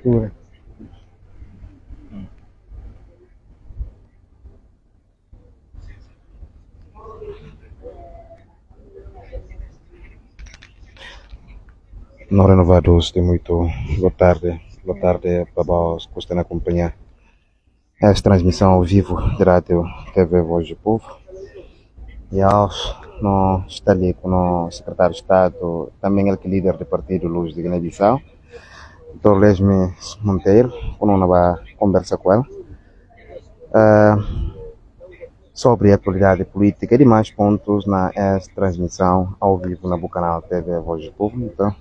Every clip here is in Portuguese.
postura. Não renovados de muito boa tarde para vós que estão a acompanhar esta transmissão ao vivo de rádio TV Voz do Povo. E aos não está ali com o secretário de Estado, também ele que é líder do partido Luz de Guiné-Bissau, Dr. Lesme Monteiro, quando não vai conversar com ele sobre a atualidade política e demais pontos na esta transmissão ao vivo no canal TV Voz do Povo. Então,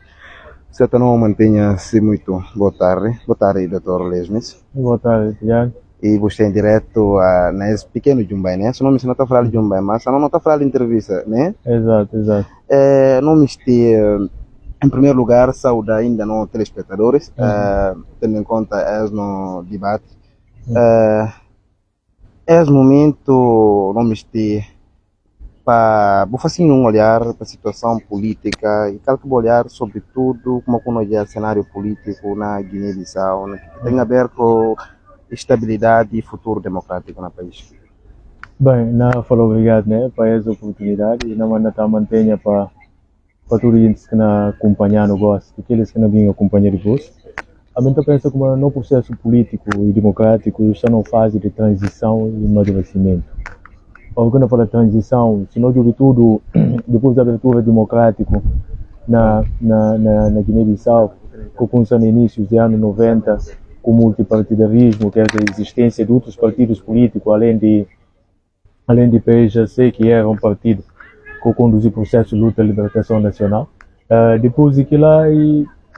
se eu não mantenha-se muito boa tarde, Dr. Lesmes. Boa tarde, Tiago. E você em direto nesse pequeno Jumbai, né? Se não me está a falar de Jumbai, mas não está a falar de entrevista, né? Exato. Não me estou, em primeiro lugar, saudar ainda não telespectadores, tendo em conta no debate. Esse momento, não me estou para vou fazer um olhar para a situação política e calcular olhar sobretudo como olhar o cenário político na Guiné-Bissau, né, que tem a ver com estabilidade e futuro democrático no país. Bem, não falou obrigado, né, para essa oportunidade e não manda mantenha para todos eles que não acompanhar no gosto, aqueles que não vinham acompanhar depois. A gente pensa como no processo político e democrático está numa fase de transição e amadurecimento. Quando eu falo de transição, se não de tudo, depois da abertura democrática na Guiné-Bissau, que começou no início dos anos 90, com o multipartidarismo, que é a existência de outros partidos políticos, além de PJC, que era um partido que conduziu o processo de luta e libertação nacional. Depois daquilo lá,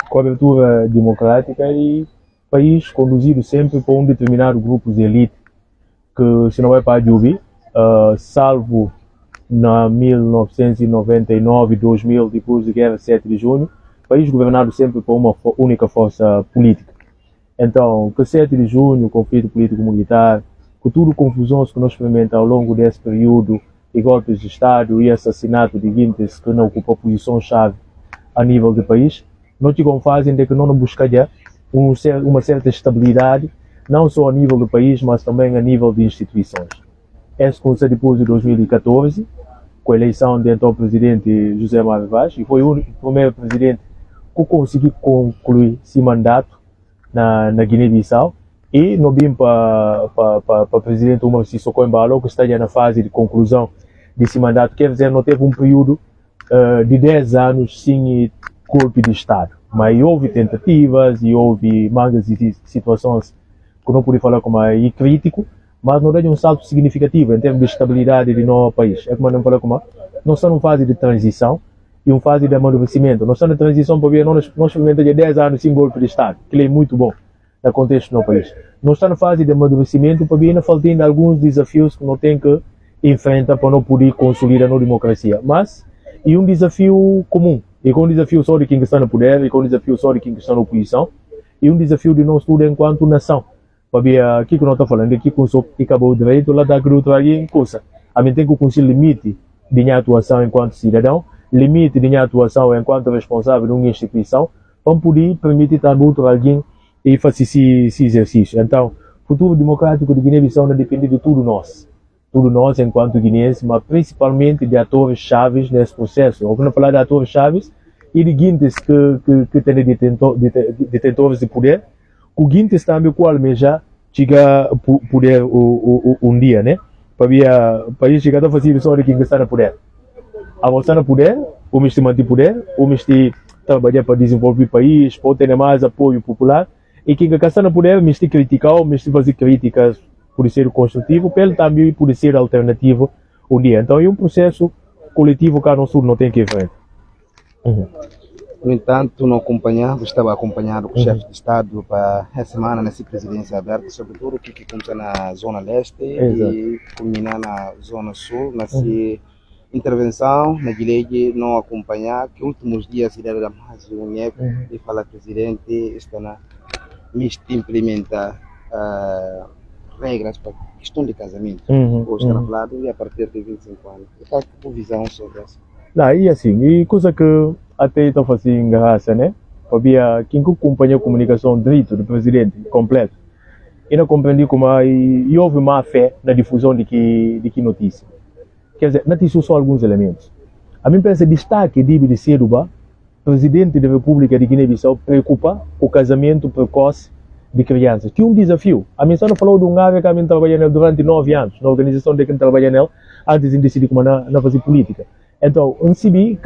com a abertura democrática, e o país conduzido sempre por um determinado grupo de elite, que se não vai para a Jubi, salvo na 1999, 2000, depois da guerra 7 de junho, país governado sempre por uma única força política. Então, com 7 de junho, conflito político-militar, com tudo confusões que nós experimentamos ao longo desse período, e golpes de Estado e assassinato de guintes que não ocupam posição-chave a nível do país, nós tivemos fazem de que não buscaria uma certa estabilidade, não só a nível do país, mas também a nível de instituições. Esse começou depois de 2014, com a eleição do então presidente José Mário Vaz, e foi o primeiro presidente que conseguiu concluir esse mandato na Guiné-Bissau, e não vim para o presidente Umar Sissoko Embalo, que está já na fase de conclusão desse mandato, quer dizer, não teve um período de 10 anos sem golpe de Estado, mas houve tentativas e houve mangas de situações que não pude falar como é crítico, mas não deu um salto significativo em termos de estabilidade do nosso país. É como eu falei, nós estamos numa fase de transição e uma fase de amadurecimento. Nós estamos na transição para ver, nós experimentamos de 10 anos sem golpe de Estado, que é muito bom no contexto do nosso país. Nós estamos na fase de amadurecimento para ver ainda faltando alguns desafios que nós temos que enfrentar para não poder consolidar a nossa democracia. Mas é um desafio comum. E com um desafio só de quem está no poder, e com um desafio só de quem está na oposição, e um desafio de nós todos enquanto nação. Para ver aqui que nós estamos falando, aqui com o que acabou o direito, lá da gruta em coisa. A gente tem que conseguir limite de minha atuação enquanto cidadão, limite de minha atuação enquanto responsável de uma instituição, para poder permitir estar outro alguém e fazer esse exercício. Então, o futuro democrático de Guiné-Bissau não depende de tudo nós enquanto guineenses, mas principalmente de atores chaves nesse processo. Ou quando falar de atores chaves e de guintes que têm detentores de poder, o guintes também o qual já chega a poder um dia, né? Para o país chegar a fazer só de quem está no poder. A mostrar no poder, o me manter poder, o me trabalhar para desenvolver o país, para ter mais apoio popular, e quem está no poder, me criticar, me fazer críticas por ser construtivo, para ele também por ser alternativo um dia. Então é um processo coletivo que a nosso não tem que enfrentar. No entanto, não estava acompanhado com o chefe de Estado para essa semana nessa presidência aberta, sobretudo o que começa na Zona Leste e culminar na Zona Sul, nessa intervenção, na Guilherme não acompanhar, que últimos dias ele era mais um e falar presidente está na implementar regras para questão de casamento, hoje está falado, e a partir de 25 anos. E qual é a visão sobre isso? E assim, e coisa que até estou fazendo graça, né? para quem acompanha a comunicação direito do presidente completo. Eu não compreendi como e houve má fé na difusão de que notícia. Quer dizer, notícia só alguns elementos. A mim pensa destaque de Seruba, presidente da República de Guiné-Bissau, preocupa com o casamento precoce de crianças. Que um desafio. A mim só não falou de um área que a mim trabalhei durante 9 anos, na organização de quem trabalha nela, antes de decidir como na fazer política. Então, recebi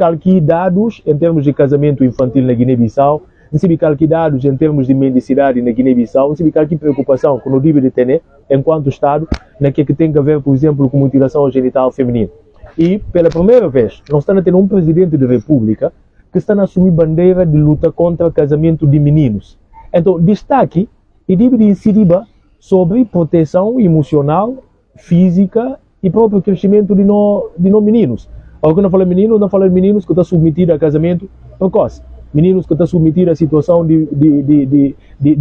dados em termos de casamento infantil na Guiné-Bissau, recebi dados em termos de mendicidade na Guiné-Bissau, recebi preocupação com o nível de ter, enquanto Estado, naquilo que tem a ver, por exemplo, com mutilação genital feminina. E, pela primeira vez, nós estamos a ter um presidente da República que está a assumir bandeira de luta contra o casamento de meninos. Então, destaque e deve incidir sobre proteção emocional, física e próprio crescimento de nós meninos. Quando eu falo menino, não falo meninos que estão submetidos a casamento precoce. Meninos que estão submetidos a situação de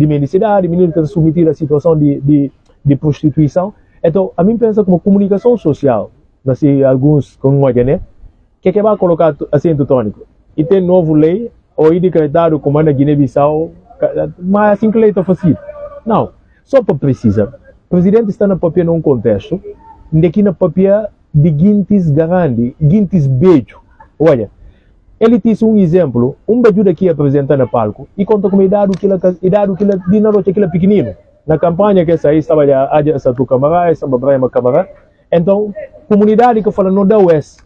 mendicidade, meninos que estão submetidos a situação de prostituição. Então, a mim pensa como comunicação social, assim, alguns com uma né, que vai colocar acento tônico. E tem novo lei, ou decretado como na Guiné-Bissau, mas assim que a lei está fazendo. Não, só para precisar. O presidente está na papel num contexto, aqui na papel de guintes garante, guintes beijo. Olha, ele disse um exemplo, beijo daqui apresenta na palco, e conta com a idade que ele dinheiro que ele é pequenino. Na campanha que essa aí estava a essa tua camarada, essa Brahma camarada. Então, comunidade que fala não dá o S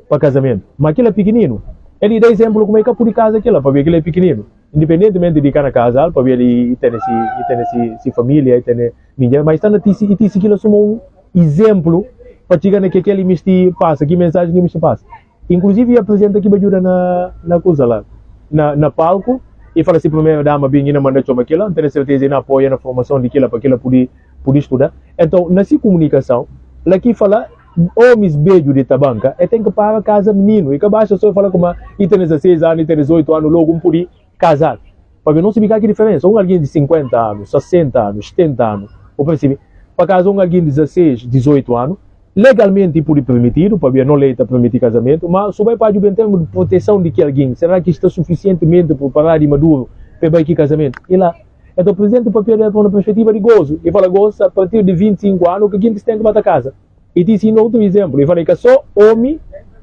para casamento, mas aquele é pequenino. Ele dá exemplo como é que por casa aquilo, para ver que ele é pequenino. Independentemente de cada casal, para ver ele tem essa família, tem ninguém, mas está na tisi que ele assume um exemplo para chegar naquele misti passa, que mensagem que misti passa. Inclusive apresenta aqui ajuda na coisa lá, na palco, e fala assim, primeira dama bem na manda chama aquilo, tem certeza na apoia na formação daquilo para aquilo poder estudar. Então, nessa comunicação, lá que fala homens beijo de tabanca, tem que parar casa menino, e que baixa só fala como e tem 16 anos, e tem 18 anos, logo poder casar. Para não se ficar que diferença, alguém de 50 anos, 60 anos, 70 anos, ou percebe, para casar alguém de 16, 18 anos, legalmente pode permitir, para não lei está permitir casamento, mas só vai para o termo de proteção de que alguém, será que está suficientemente preparado e maduro para ir casamento? E lá, então o presidente papel é uma perspectiva de gozo, e fala gozo a partir de 25 anos que alguém tem que bater casa. E disse outro exemplo, e fala que só homem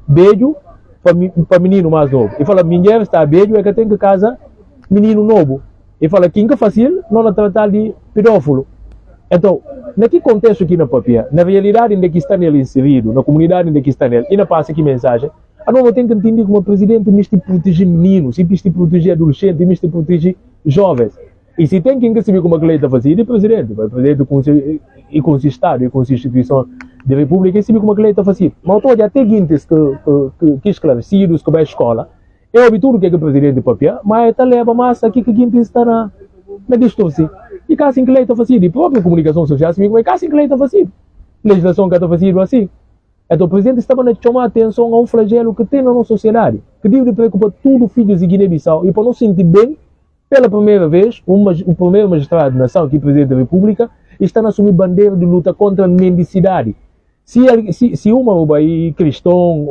beijo para menino mais novo. E fala mulher está beijo é que tem que casa menino novo. E fala quem que fácil não tratar de pedófilo. Então, naquele contexto aqui na papel, na realidade em que está nele inserido, na comunidade em que está nele, e na passa aqui mensagem, a nós tem que entender como o presidente me proteger meninos, e me proteger adolescentes, e me proteger jovens. E se tem quem que saber como a lei está fazendo, é o presidente e com o Estado e com a instituição da República, e saber como a lei está fazendo. Mas todos até guintes que esclarecidos, que vai à escola, eu ouvi tudo que é o presidente papel, mas está leva massa aqui que guintes está na distorce. E cá assim que lei está fazendo, e própria comunicação social, assim, mas cá assim que lei está fazendo. Legislação que está fazendo assim. Então o presidente estava a chamar a atenção a um flagelo que tem na nossa sociedade, que deve preocupar todos os filhos de Guiné-Bissau, e para não sentir bem, pela primeira vez, o primeiro magistrado da nação, que é o presidente da República, está a assumir bandeira de luta contra a mendicidade. Se uma é cristão,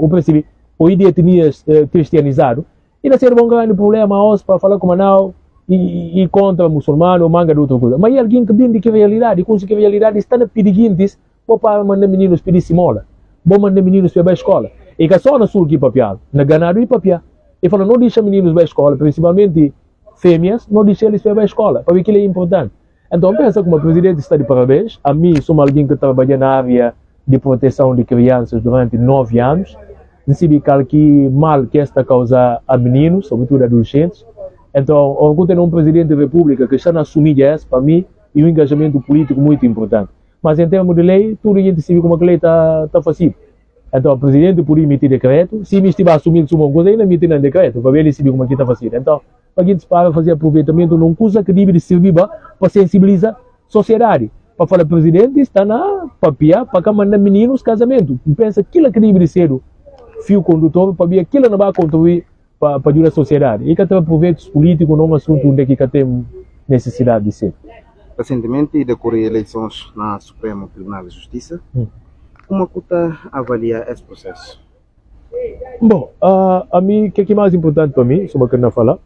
ou de etnias cristianizado, ele ser um grande problema para falar com Manaus e contra muçulmano ou manga de outra coisa. Mas é alguém que vem de que realidade, e com que realidade está na pediguintes, para mandar meninos pedir simola, para mandar meninos para a escola. E que só na sul que papiar, na ganado e papiar. E fala, não deixa meninos para a escola, principalmente fêmeas, não deixa eles para a escola, para ver que ele é importante. Então, pensa como o presidente está de parabéns. A mim, sou alguém que trabalha na área de proteção de crianças durante 9 anos. Recebi que mal que esta causa a meninos, sobretudo adolescentes. Então, eu tenho um presidente da República que está a assumir isso, para mim, e um engajamento político muito importante. Mas, em termos de lei, tudo a gente sabe como a lei está fazendo. Então, o presidente pode emitir decreto. Se me estiver assumindo uma coisa, ele emitir um decreto, para ver ele saber como é que está fazendo. Então, a gente para fazer aproveitamento numa coisa que deve servir para sensibilizar a sociedade. Para falar, presidente está na papia para mandar meninos casamento. Pensa que aquilo que deve ser o fio condutor para ver aquilo não vai contribuir para ajudar a sociedade. E que aproveitos políticos não é um assunto onde que tem necessidade de ser. Recentemente decorreram eleições na Supremo Tribunal de Justiça. Como você avalia esse processo? Bom, a mim, o que é mais importante para mim, sobre o que eu não falar,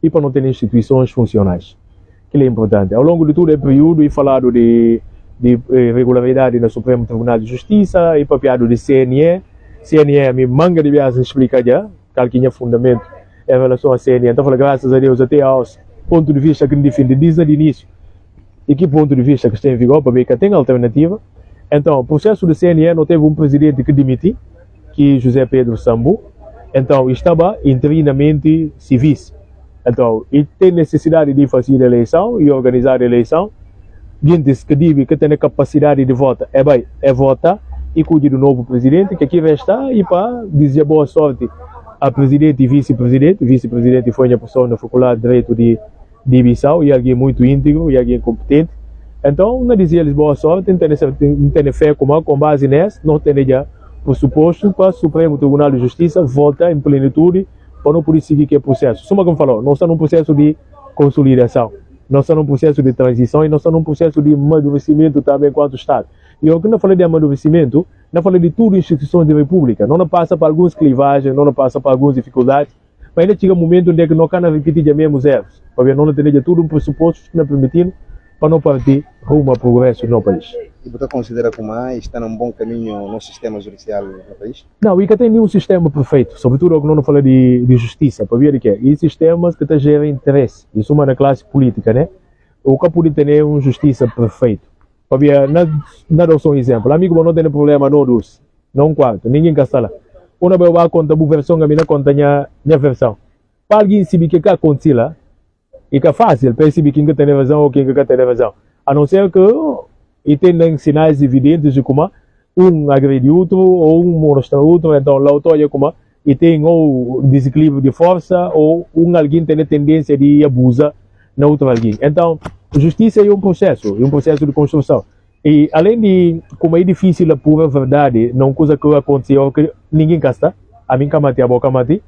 e para não ter instituições funcionais. Que é importante. Ao longo de todo o período, e falado de regularidade no Supremo Tribunal de Justiça, e papiado de CNE. CNE, me manga de viagem explica já, calquinha fundamento em relação a CNE. Então, graças a Deus, até aos pontos de vista que defende desde o início, e que ponto de vista que está em vigor, para ver que tem alternativa. Então, o processo do CNE não teve um presidente que demitiu, que é José Pedro Sambu. Então, estava interinamente civis. Então, e tem necessidade de fazer a eleição e organizar a eleição. Gente que diz que tem a capacidade de votar, é votar e cuide do novo presidente, que aqui vai estar, e para dizer boa sorte a presidente e vice-presidente. Vice-presidente foi uma pessoa na Faculdade de Direito de Bissau, e alguém muito íntegro, e alguém competente. Então, não dizia eles boa sorte, não tem fé com base nessa, não tem já por suposto para o Supremo Tribunal de Justiça votar em plenitude para não poder seguir que é processo. Só como falou, nós estamos num processo de consolidação, nós estamos num processo de transição e nós estamos num processo de amadurecimento também enquanto Estado. E eu quando falei de amadurecimento, não falei de tudo instituições de república, não passa para algumas clivagens, não passa para algumas dificuldades, mas ainda chega um momento onde não can repetir os mesmos erros, porque não tem tudo um pressuposto que não permitindo para não partir rumo a progresso no país. E você considera que está num bom caminho no sistema judicial do país? Não, e que tem nenhum sistema perfeito, sobretudo quando não fala de justiça, para ver o que é. E sistemas que geram interesse, isso é na classe política, né? O que pode ter uma justiça perfeita. Para ver, não só um exemplo, amigo não tem problema, não dos, não quarto, ninguém castala. Uma vez vai contar a versão, a minha conta a versão. Para alguém saber o que aconteceu lá, e que é fácil perceber quem tem razão ou quem tem razão. A não ser que e tem sinais evidentes de como um agride outro ou um mostra outro, então lá o como e tem ou desequilíbrio de força ou alguém tem a tendência de abusar na outro alguém. Então, justiça é um processo de construção. E além de como é difícil a pura verdade, não coisa que aconteceu que ninguém casta, a mim camate a boca mate,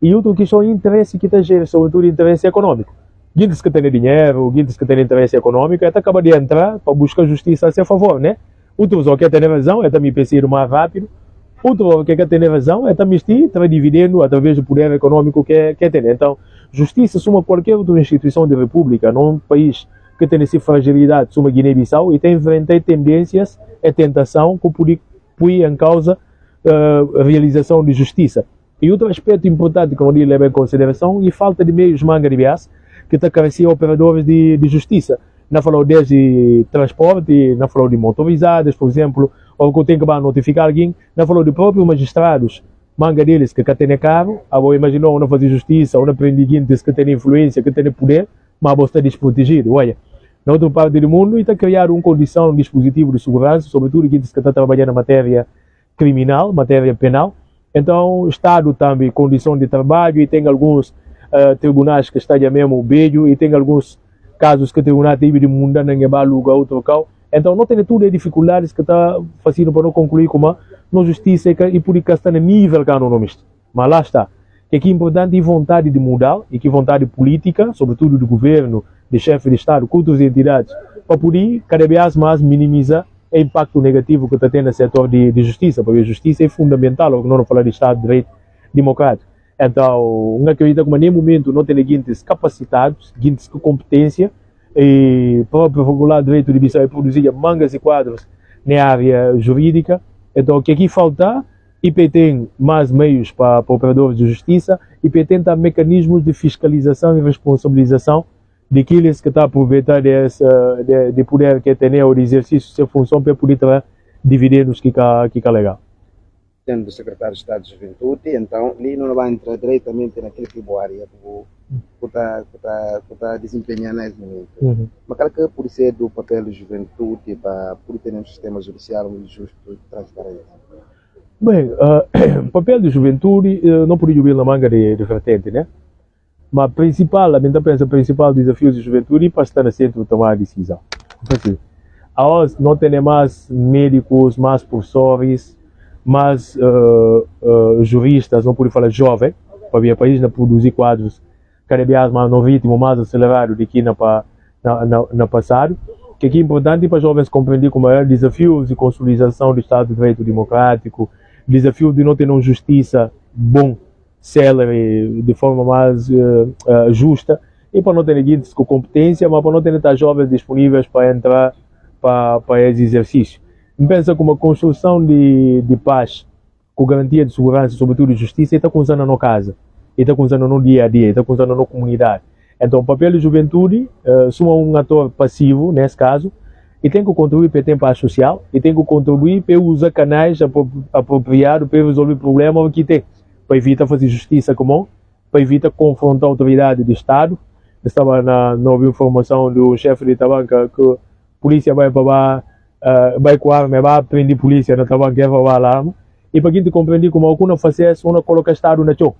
e outro que são interesse que está gerando, sobretudo interesse econômico. Gente que tem dinheiro, gente que tem interesse econômico, até acaba de entrar para buscar justiça a seu favor, né? Outros que têm razão, é também pensar mais rápido. Outro que tem razão, é também estar dividendo através do poder econômico que tem. Então, justiça suma qualquer outra instituição de república, num país que tem essa fragilidade, suma Guiné-Bissau, e tem enfrentar tendências e tentação que pode pôr em causa a realização de justiça. E outro aspecto importante que não leva em consideração é a falta de meios manga de vias, que está carecia operadores de justiça. Não falou desde transporte, não falou de motorizadas, por exemplo, ou que tem que notificar alguém, não falou de próprios magistrados, manga deles que tem carro, ou imaginou não fazer justiça, ou não prende gente que tem influência, que tem poder, mas você está desprotegido. Olha, na outra parte do mundo, está criando uma condição, um dispositivo de segurança, sobretudo gente que está trabalhando na matéria criminal, matéria penal. Então, o Estado também condição de trabalho e tem alguns tribunais que estão mesmo beijo e tem alguns casos que o tribunal teve de mudar em lugar outro local. Então não tem tudo as dificuldades que está fazendo para não concluir como não justiça e por isso está no nível que não existe. Mas lá está. Que é importante a vontade de mudar e que vontade política, sobretudo do governo, de chefe de Estado, com outras entidades, para poder cada vez mais minimizar o impacto negativo que está tendo no setor de justiça, porque a justiça é fundamental, ou não falar de Estado de Direito democrático. Então, não acredito que nenhum momento não tem gente capacitados, gente com competência, e próprio regular direito de Bissau produzir mangas e quadros na área jurídica. Então, o que aqui falta, IP tem mais meios para operadores de justiça, IP tem também mecanismos de fiscalização e responsabilização daqueles que estão a aproveitar de poder que tem ou de exercício de sua função para poder ter dividendos que é legal. Tendo o secretário de Estado de Juventude, então ele não vai entrar diretamente naquele tipo de área que está desempenhando nesse momento. Mas claro que pode ser do papel da juventude para poder ter um sistema judicial muito justo e transparente. Bem, o papel da juventude não pode jogar na manga de vertente, né? Mas o principal desafio da juventude é para estar no centro de tomar a decisão. Nós não temos mais médicos, mais professores, mais juristas, não podem falar jovem, para ver o país não produzir quadros cada vez mais no ritmo mais acelerado do que no passado. Que é importante para os jovens compreender como é desafios de consolidação do Estado de Direito democrático, desafio de não ter uma justiça bom célere, de forma mais justa, e para não ter ninguém com competência, mas para não ter jovens disponíveis para entrar para esse exercício. Pensa que uma construção de paz, com garantia de segurança, sobretudo de justiça, está começando na casa, está começando no dia a dia, está começando na comunidade. Então, o papel da juventude, sou um ator passivo, nesse caso, e tem que contribuir para a paz social, e tem que contribuir para usar canais apropriados para resolver problemas que tem, para evitar fazer justiça comum, para evitar confrontar a autoridade do Estado. Estava na nova informação do chefe de Tabanca que a polícia vai para vai com arma, vai prender a polícia na Tabanca e vai alarme. E para quem te compreender como alguma faz isso, uma coloca Estado na chão.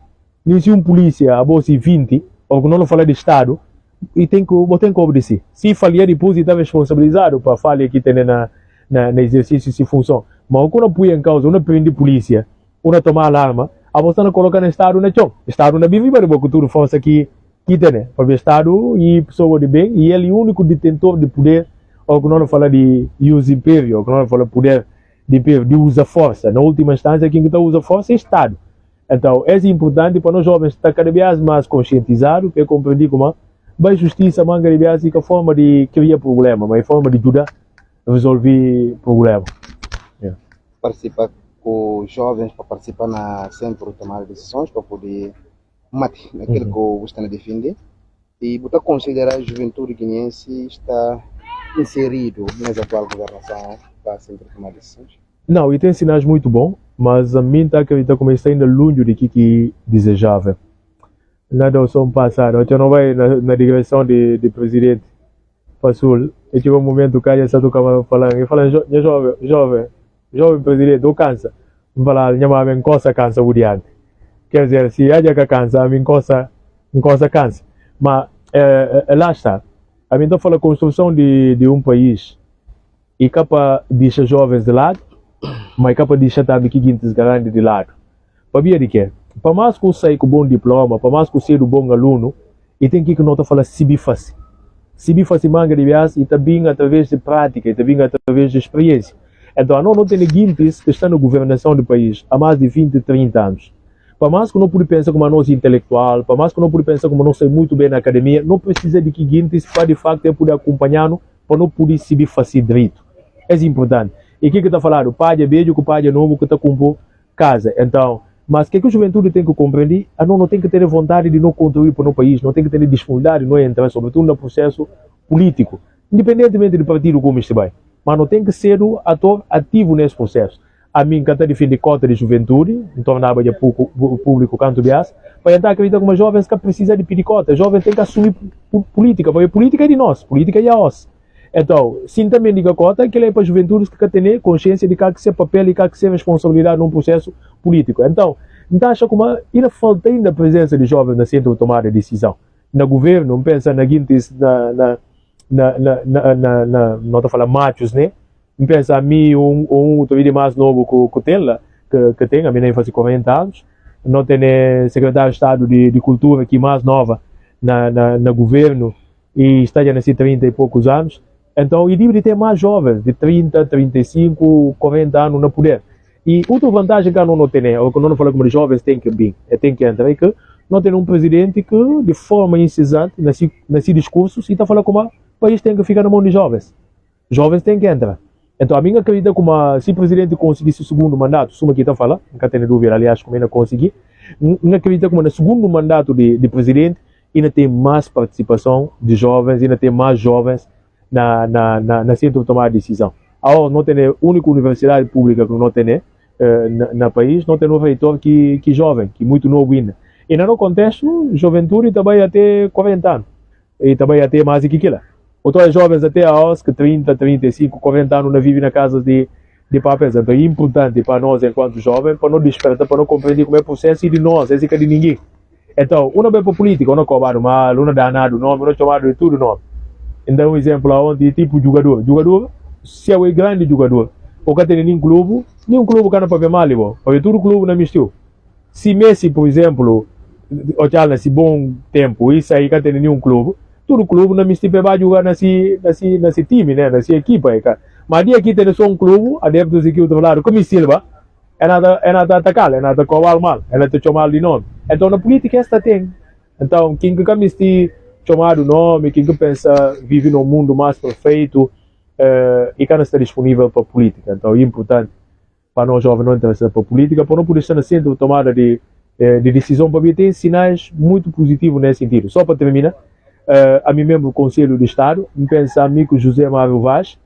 Nem se polícia a bolsa 20, ou que não fala de Estado, e tem que obedecer. Se falhar depois, está responsabilizado para a falha que tem na exercício de função. Mas quando põe em causa, não prende a polícia, não toma alarma, a você não coloca no Estado na chão. Estado na vive para a cultura força que tem, para o Estado e pessoa de bem, e ele é o único detentor de poder, ou que não fala de use império, ou que não fala de poder de usa força. Na última instância, quem está usa força é o Estado. Então, é importante para nós jovens estar cada vez mais conscientizados, para compreender como a justiça manga de vez a forma de criar problema, mas a forma de ajudar a resolver problema. Yeah. Participar com os jovens, para participar na centro de tomar decisões, para poder matar naquilo que você está a defender. E você considerar a juventude guineense está inserido nessa atual governação para sempre tomar decisões? Não, e tem sinais muito bons, mas a mim está acreditando como está ainda longe do que desejável. Nada só passado, eu não vai na direção de presidente Passul. Eu tive um momento que eu estava falando, eu falei, jovem presidente, eu cansa. Eu falei, minha mãe cansa o diante. Quer dizer, se há que cansa, a mim cansa cansa. Mas lá está. A mim estou falando construção de um país e capa deixa jovens de lado, mas capa deixa também que guintes grandes de lado. Para ver de quê? Para mais que eu saia com bom diploma, para mais que eu seja um bom aluno, e tem que não está falando sibifácil. Sibifácil manga de viagem e também através de prática, e também através de experiência. Então, não tem guintes que estão na governação do país há mais de 20, 30 anos. Para mais que não pode pensar como nós intelectual, para mais que não pode pensar como nós sei muito bem na academia, não precisa de que guintes para de facto poder acompanhar-nos para não poder sibifácil direito. É importante. E o que está falando? O pai é beijo, o pai é novo, que está com casa. Então, mas o que a juventude tem que compreender? Não tem que ter vontade de não contribuir para o país, não tem que ter disponibilidade de não entrar, sobretudo no processo político, independentemente do partido como estiver. Mas não tem que ser o ator ativo nesse processo. A mim, que está defendendo cota de juventude, então na área público canto bias, para entrar acreditar como jovens que precisam de pedir cota. Jovens têm que assumir política, porque política é de nós, política é a nós. Então, sim também diga cota que ele é para a juventude que tem consciência de que ser papel e que ser responsabilidade num processo político. Então acha como ainda falta ainda a presença de jovens na centro de tomar a decisão. No governo, pensa na guintes, não estou falando machos, né? Pensa a mim, talvez mais novo que tem lá, que tem, a minha nem faz 40 anos, não tem secretário de Estado de Cultura que mais nova na governo e está já nesses 30 e poucos anos. Então, e de ter mais jovens, de 30, 35, 40 anos no poder. E outra vantagem que não tem, ou que não fala como os jovens têm que vir, tem que entrar, é que não tem um presidente que, de forma incessante, nesse discurso, e está falando como o país tem que ficar na mão de jovens. Jovens têm que entrar. Então, a minha acredita como se o presidente conseguisse o segundo mandato, suma que está falando, não tem dúvida, aliás, como ainda conseguir, não acredita como no segundo mandato de presidente, ainda tem mais participação de jovens, ainda tem mais jovens na centro de tomar a decisão. Não tem a única universidade pública que não tem no país, não tem um reitor que jovem, que muito novo ainda. E no contexto, juventude também até 40 anos, e também até mais do que aquilo. Outros jovens até aos 30, 35, 40 anos não vivem na casa de papéis. Então é importante para nós, enquanto jovens, para não despertar, para não compreender como é o processo e de nós, é de ninguém. Então, uma vez para política, não cobrar mal, não danado nome, não chamado de tudo nome. Então, um exemplo onde tipo jogador. Jogador, se é um grande jogador, ou que tem nenhum clube que não pode mal, porque todo clube não mistura. Se Messi, por exemplo, ou nesse bom tempo, isso aí que tem nenhum clube, todo clube não mistura para jogar nesse time, né, nessa equipa. Mas dia aqui tem só um clube, adeptos aqui do outro lado, como Silva, é nada atacar, é nada colar mal, é nada chamar de nome. Então na política esta tem. Então quem que me chamar o nome, quem que pensa vive num mundo mais perfeito e que não está disponível para a política. Então é importante para nós jovens não interessar para a política, para não poder estar na centro de tomada de decisão, para mim tem sinais muito positivos nesse sentido. Só para terminar, a mim mesmo o Conselho de Estado, me pensa amigo José Mário Vaz,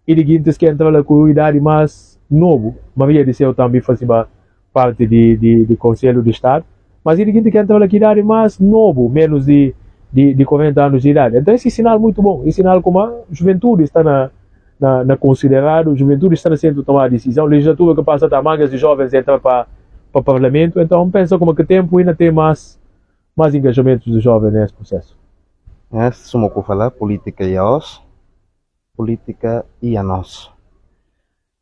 e de guintes que entra com a idade mais novo, mas eu disse eu também fazia parte de Conselho de Estado, mas ele que entra com a idade mais novo, menos de 40 anos de idade. Então esse sinal muito bom, esse sinal como a juventude está na considerado, a juventude está no centro de tomar a decisão, a legislatura que passa a mangas de jovens entra para o parlamento, então pensa como que tempo ainda tem mais engajamentos dos jovens nesse processo. Se somos que falar política e a nós, política e a nós.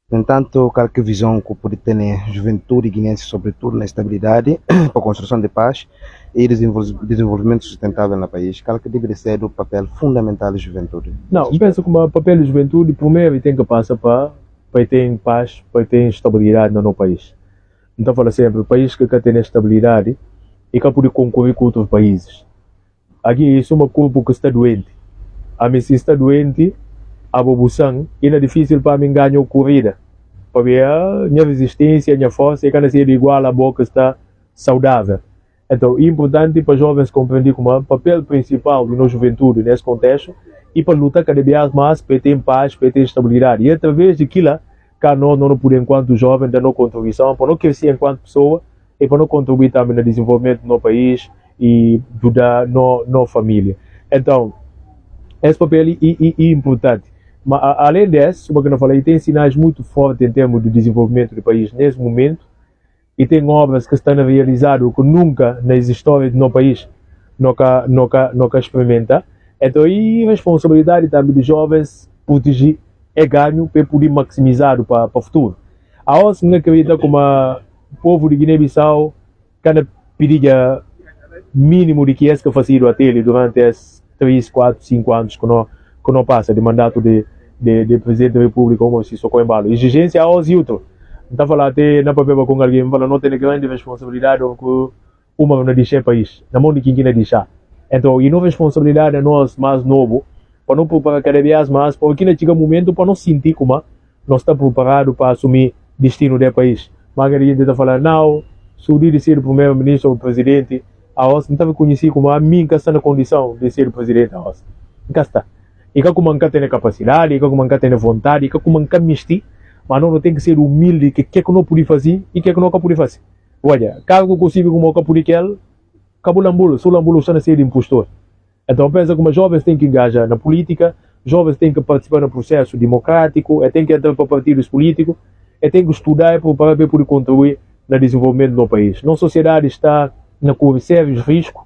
No entanto, qualquer visão que pode ter a juventude guinense, sobretudo na estabilidade, para a construção de paz e desenvolvimento sustentável no país, qual que deve ser o papel fundamental da juventude? Não, penso que o papel da juventude, primeiro, tem que passar para ter paz, para ter estabilidade no nosso país. Então, falo sempre, o país que tem estabilidade e que pode concorrer com outros países. Aqui, isso é uma culpa que está doente. A mim, se está doente, a população, é difícil para mim ganhar a corrida. Para ver a minha resistência, a minha força, e cada ser igual a boca está saudável. Então, é importante para os jovens compreender como é o papel principal da nossa juventude nesse contexto e para lutar cada vez mais para ter paz, para ter estabilidade. E através daquilo, que nós não podemos, enquanto jovens, dar nossa contribuição, para não crescer enquanto pessoa e para não contribuir também no desenvolvimento do nosso país e ajudar nossa família. Então, esse papel é importante. Mas, além disso, como eu falei, tem sinais muito fortes em termos de desenvolvimento do país nesse momento e tem obras que estão a realizar que nunca nas histórias do nosso país nunca experimenta. Então, a responsabilidade também dos jovens proteger é ganho para poder maximizar para o futuro. A nós não acredita como o povo de Guiné-Bissau cada pedia mínimo de que é que faziam até ele durante esses 3, 4, 5 anos que não passa de mandato de presidente da República como se socou em balo. Exigência aos outros. Não falar até na papel com alguém, fala não tem grande responsabilidade que uma não deixa o país, na mão de quem não deixar. Então, e não responsabilidade a nós mais novo, para não preparar cada vez mais, porque não chega um momento para não sentir como nós estamos preparados para assumir o destino do país. Mas a gente está falando, não, se o dia de ser o primeiro-ministro ou o presidente, a nós não estava conhecido como a mim que está na condição de ser o presidente a nós. Cá está. E que como nunca tem capacidade, e que como nunca tem vontade, e que como nunca mistir, mas não tem que ser humilde, que não pode fazer e que não pode fazer. Olha, caso eu consiga como eu pode aquele, acabou lambulo, só lambulo está a ser impostor. Então pensa como jovens têm que engajar na política, jovens têm que participar no processo democrático, têm que entrar para partidos políticos, têm que estudar para poder contribuir no desenvolvimento do país. Nossa sociedade está com sérios riscos,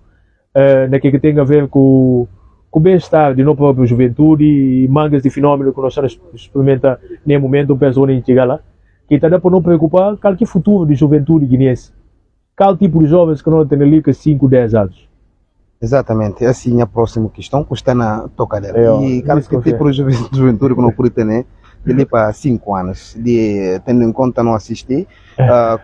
naquilo que tem a ver com o bem-estar de nossa própria juventude e mangas de fenômenos que nós estamos experimentando nesse momento, penso nem chegar lá, que está para não preocupar qual que é o futuro de juventude guinense, qual tipo de jovens que não tem ali que 5, 10 anos. Exatamente, assim a próxima questão que está na tocadeira. E qual que tipo de juventude que não pode ter, né? De para 5 anos, tendo em conta não assistir,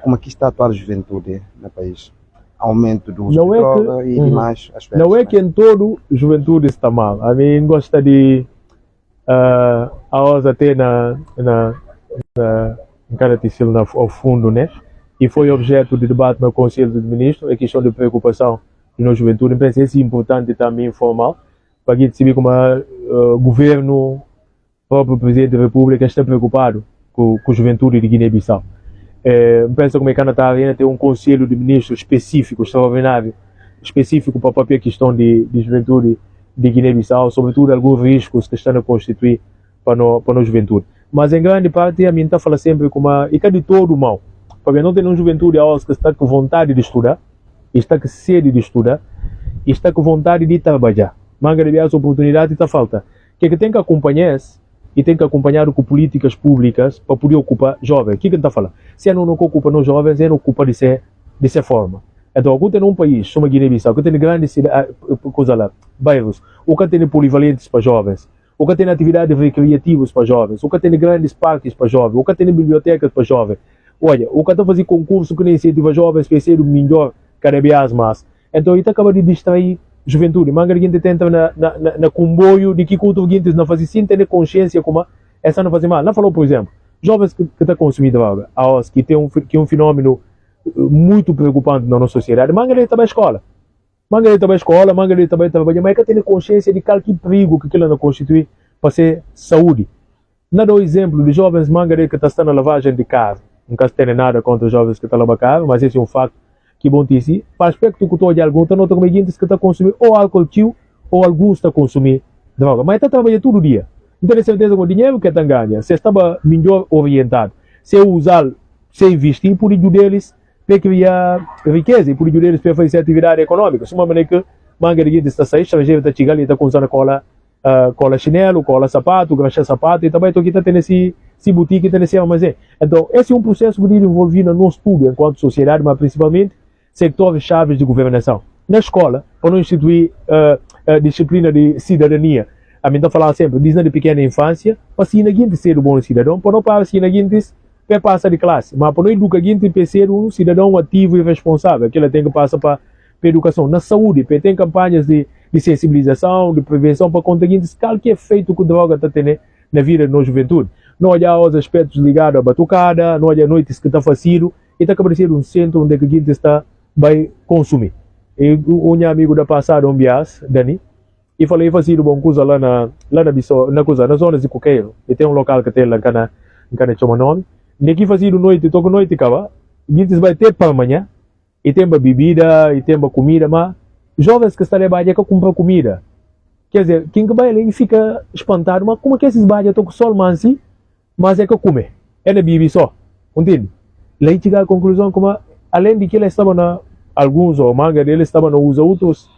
como é que está a atual juventude no país? Aumento do uso de droga e demais aspectos. Não é que em todo a juventude está mal. A mim gosta de a nós até ao fundo, né? E foi objeto de debate no Conselho dos Ministros, a questão de preocupação na juventude. Penso que é importante também informar, para que se vê como o governo, o próprio Presidente da República está preocupado com a juventude de Guiné-Bissau. Penso como é que a Natália tem um conselho de ministros específico, extraordinário, específico para a própria questão de juventude de Guiné-Bissau, sobretudo alguns riscos que estão a constituir para a juventude. Mas em grande parte a mim está falando sempre como e que é de todo mal, porque não tem uma juventude que está com vontade de estudar, está com sede de estudar, e está com vontade de trabalhar. Mas as oportunidades está falta. Que tem que acompanhar e tem que acompanhar com políticas públicas para poder ocupar jovens. O que está falando? Se não ocupa nos jovens, não ocupa dessa forma. Então, quando tem um país, chama Guiné-Bissau, que tem grandes bairros, ou que tem polivalentes para jovens, ou que tem atividades recreativas para jovens, ou que tem grandes parques para jovens, ou que tem bibliotecas para jovens, olha, o que está a fazer concurso que nem incentiva jovens para ser o melhor cada vez mais. Então, isso acaba de distrair juventude. Manga a gente tenta na comboio de que culto a gente não faz sem ter consciência como essa não faz mal. Não falou, por exemplo, jovens que estão consumindo droga, que tem um fenômeno muito preocupante na nossa sociedade. Manga ele está na escola. Manga ele está na escola, manga ele está trabalhando, mas que tem consciência de qualquer perigo que aquilo não constitui para ser saúde. Não dou exemplo de jovens manga que estão na lavagem de carro. Nunca tem nada contra os jovens que estão lavando carro, mas esse é um facto que bom te si. Para aspecto que estou de algum, está notando que está consumindo ou álcool tio ou alguns está consumindo droga. Mas está trabalhando todo dia. Então, tem certeza que o dinheiro que está ganhando, se estava melhor orientado, se usar, se investir, por ajudar eles para criar riqueza e por ajudar eles para fazer atividade econômica. De uma maneira que manga de gente está saindo, estrangeiro está chegando e está usando cola chinelo, cola sapato, graxa sapato, e também aqui está tendo esse boutique, está nesse armazém. Então, esse é um processo que deve envolver no nosso estudo enquanto sociedade, mas principalmente setores chaves de governação. Na escola, para não instituir a disciplina de cidadania, a mim está falando sempre, diz na pequena infância, para se a ser um bom cidadão, para não para se a para passar de classe, mas para não educar a gente para ser um cidadão ativo e responsável, que ela tem que passar para a educação. Na saúde, para ter campanhas de sensibilização, de prevenção, para contar qualquer efeito que a droga está tendo na vida da juventude. Não olhar os aspectos ligados à batucada, não olhar noites que está fácil, e está a ser um centro onde a gente está vai consumir. E um amigo da passada, Dani, e falei fazer bom coisa lá na zona de Coqueiro. E tem um local que tem lá na chama nome. Naqui fazer noite, toca noite acaba. Gente vai ter para amanhã. E tem bebida, e tem comida, mas jovens que estão lá que compram comida. Quer dizer, quem que vai ali fica espantado, mas como é que esses baixos estão com sol mansi, mas é que come. É na bibi só. Entende? Lá chega a conclusão como além de que ele estava na alguns ou manga dele estava no usa outros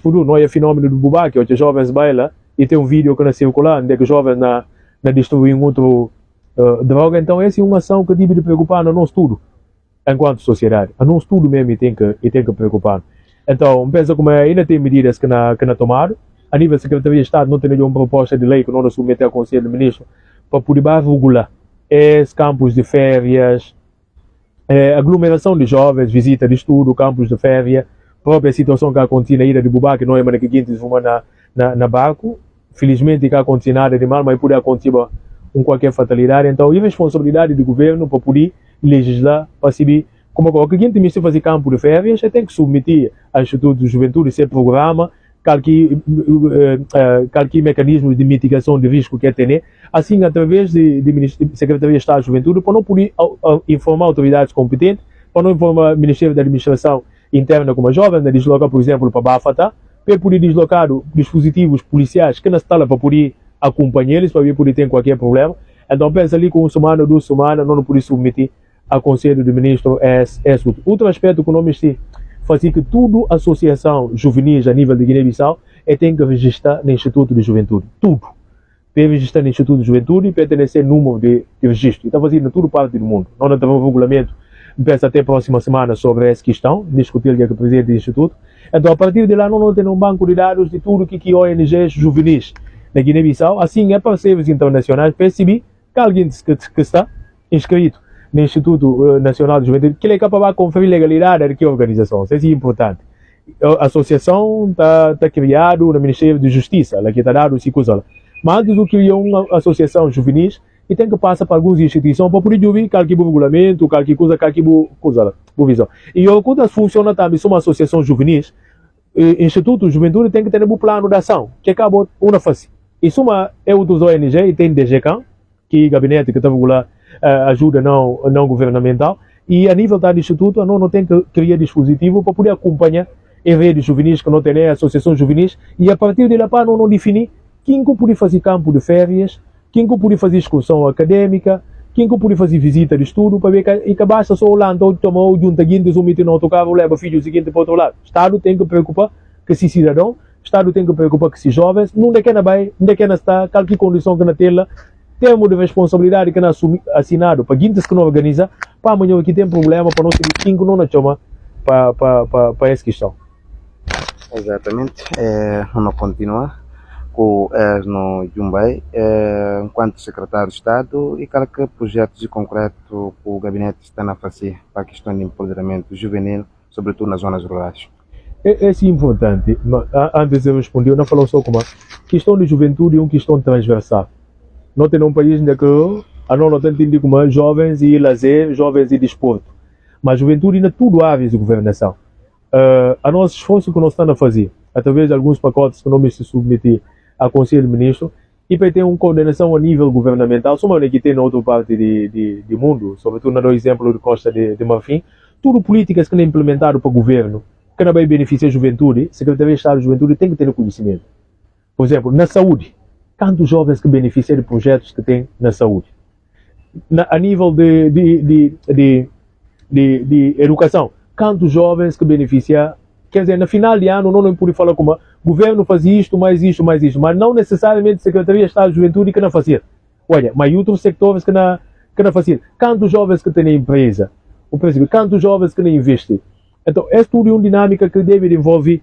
produtos, não é fenômeno do bubá que os jovens bailam e tem um vídeo que nasceu circulando de que os jovens na destruir outro droga. Então essa é uma ação que deve preocupar no nosso estudo enquanto sociedade. A nosso estudo mesmo tem que preocupar. Então pensa como ainda tem medidas que na tomar a nível da Secretaria de Estado. Não tem nenhuma proposta de lei que não nos submete ao Conselho do Ministro para poder regular esses campos de férias, aglomeração de jovens, visita de estudo, campos de férias, própria situação que acontece na ilha de Bubá, que não é mais que a gente na barco. Felizmente que acontece nada de mal, mas pode acontecer qualquer fatalidade. Então, a responsabilidade do governo para poder legislar, para saber como a gente precisa fazer campo de férias, tem que submeter ao Instituto de Juventude esse programa, qualquer mecanismo de mitigação de risco que é ter, assim através de Secretaria de Estado de Juventude, para não poder informar autoridades competentes, para não informar o Ministério da Administração Interna como a jovem, deslocar, por exemplo, para Bafata, para poder deslocar dispositivos policiais que não estão lá para poder acompanhar eles, para poder ter qualquer problema. Então pensa ali com 1 semana, 2 semanas, não poder submeter ao Conselho do Ministro outro aspecto que não me fazer que tudo associação juvenis a nível de Guiné-Bissau tem que registrar no Instituto de Juventude. Tudo. Para registrar no Instituto de Juventude e pertencer número de registro. E está fazendo tudo parte do mundo. Não tem um regulamento, pensa até a próxima semana sobre essa questão, discutir com o presidente do Instituto. Então, a partir de lá, não tem um banco de dados de tudo que ONGs juvenis na Guiné-Bissau. Assim, é para serviços internacionais perceber que alguém que está inscrito no Instituto Nacional de Juventude, que ele é capaz de conferir legalidade da organização. Isso é importante. A associação está criada no Ministério da Justiça, lá que está dado esse coisa. Mas antes do que criar uma associação juvenis, e tem que passar para algumas instituições para poder ouvir qualquer regulamento, qualquer coisa, visão. E o que funciona também, são uma associação juvenis, Instituto de Juventude tem que ter um plano de ação, que acaba uma fase. Isso é outros ONG e tem DGCAM, que é o gabinete que está regular ajuda não governamental, e a nível do Instituto não tem que criar dispositivo para poder acompanhar em redes juvenis que não tem associações juvenis, e a partir de lá para não definir quem que pode fazer campo de férias, quem que pode fazer excursão acadêmica, quem que pode fazer visita de estudo, para ver que basta só lá, então tomar o junta guindes, um no autocarro, leva o filho seguinte para o outro lado. O Estado tem que preocupar que se cidadão, o Estado tem que preocupar que se jovens, não é que não está, qualquer condição que na tela, temos de responsabilidade que não assinado para guintes que não organiza, para amanhã que tem problema, para não se quem que não chama para essa questão. Exatamente. Vamos continuar que és no Jumbai, enquanto secretário de Estado, e qual que projetos de concreto que o gabinete está a fazer para a questão de empoderamento juvenil, sobretudo nas zonas rurais? É sim importante, mas antes eu respondi, eu não falou só como a questão de juventude é uma questão transversal. Não tem um país onde a não tem entendido como jovens e lazer, jovens e desporto. Mas a juventude ainda tudo há de governação. A nosso esforço que nós estamos a fazer, através de alguns pacotes que nós se submeter ao Conselho de Ministros, e para ter uma coordenação a nível governamental, só que tem na outra parte do mundo, sobretudo no exemplo de Costa de Marfim, tudo políticas que não é implementado para o governo, que não vai beneficiar a juventude, a Secretaria de Estado de Juventude tem que ter conhecimento. Por exemplo, na saúde, quantos jovens que beneficiam de projetos que tem na saúde? A nível de educação, quantos jovens que beneficiam? Quer dizer, no final de ano, não pode falar como o governo faz isto, mais isto, mas não necessariamente a Secretaria de Estado de Juventude que não fazia. Olha, mas outros sectores que não fazia. Quantos jovens que têm empresa? Quantos jovens que não investem? Então, é tudo uma dinâmica que deve envolver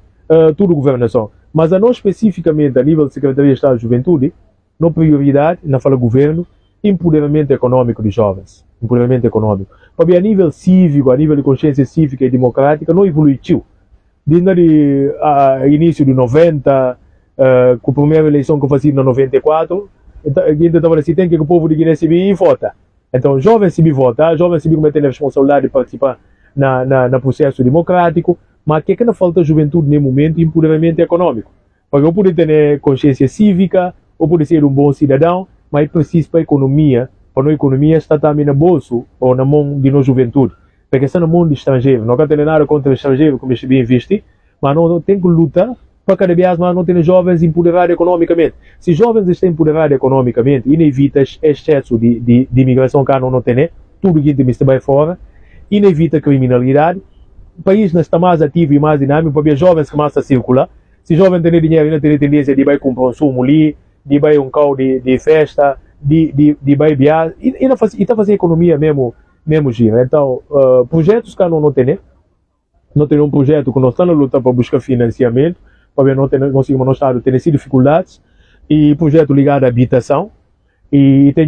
toda a governação. Mas a nós, especificamente, a nível da Secretaria de Estado de Juventude, não prioridade, não fala governo, empoderamento econômico de jovens. Empoderamento econômico. Porque a nível cívico, a nível de consciência cívica e democrática, não evoluiu. Desde o início de 90, com a primeira eleição que eu fazia em 94, então estava assim, tem que o povo de Guiné Civil vota. Então, jovens civil vota, jovens civil como tem a responsabilidade de participar no processo democrático, mas que não falta juventude nesse momento, empoderamento econômico. Porque eu pude ter consciência cívica, eu pude ser um bom cidadão, mas preciso para a economia estar também no bolso ou na mão de nossa juventude. Porque está no mundo estrangeiro, não tem nada contra o estrangeiro, como se bem investir, mas não tem que lutar para cada vez mais não ter jovens empoderados economicamente. Se jovens estão empoderados economicamente, inevita excesso de imigração que não tem, tudo que tem vai fora, inevita criminalidade, o país não está mais ativo e mais dinâmico, porque jovens começam a circular. Se jovem tem dinheiro, não tem tendência de ir com consumo ali, de ir um carro de festa, de ir viajar, e está fazendo economia mesmo gira. Então, projetos que não tem um projeto que nós estamos a lutar para buscar financiamento, para não conseguimos nós estar tendo dificuldades, e projeto ligado à habitação, e tem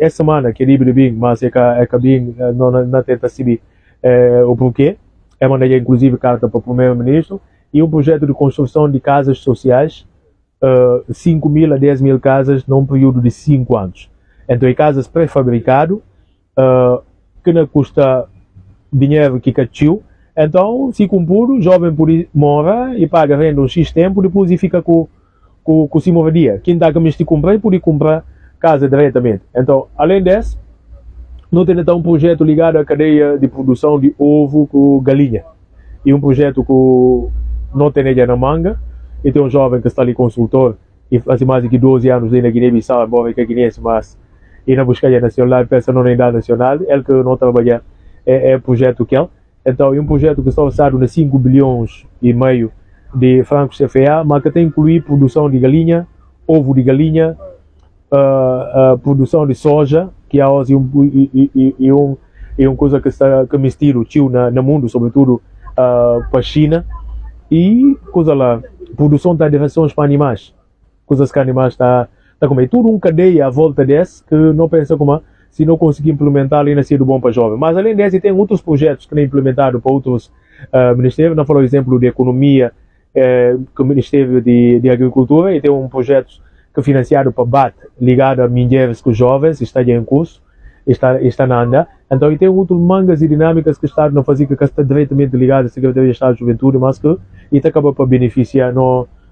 essa semana que é livre bem, mas é que bem não tenta saber o porquê, é mandar inclusive carta para o primeiro-ministro, e um projeto de construção de casas sociais, 5.000 a 10.000 casas num período de 5 anos. Então, é casas pré-fabricadas, que não custa dinheiro que cachou. Então, se cumprir, o jovem pode morar e paga renda um X tempo, depois e fica com se moradia. Quem está a caminho de comprar, pode comprar casa diretamente. Então, além disso, não tem então um projeto ligado à cadeia de produção de ovo com galinha. E um projeto que não tem na manga, e tem um jovem que está ali consultor, e faz mais de 12 anos na Guiné-Bissau, embora que conhece, mas e na busca nacional, pensa na unidade nacional, ele que não trabalha, é projeto que ele. Então, é um projeto que está orçado de 5 bilhões e meio de francos CFA, mas que tem que incluir produção de galinha, ovo de galinha, produção de soja, que é uma coisa que mistura o tio no mundo, sobretudo para a China, e coisa lá, produção de rações para animais, coisas que animais está comer. Tudo uma cadeia à volta desse que não pensa como se não conseguir implementar ali, não ser bom para jovem. Mas além desse, tem outros projetos que não implementados para outros ministérios. Não falou exemplo de economia, que o Ministério de Agricultura, e tem um projeto que é financiado para BAT, ligado a minérios com jovens, está em curso, está na anda. Então, e tem outras mangas e dinâmicas que estão a fazer, que está diretamente ligado à Secretaria de Estado de Juventude, mas que acaba para beneficiar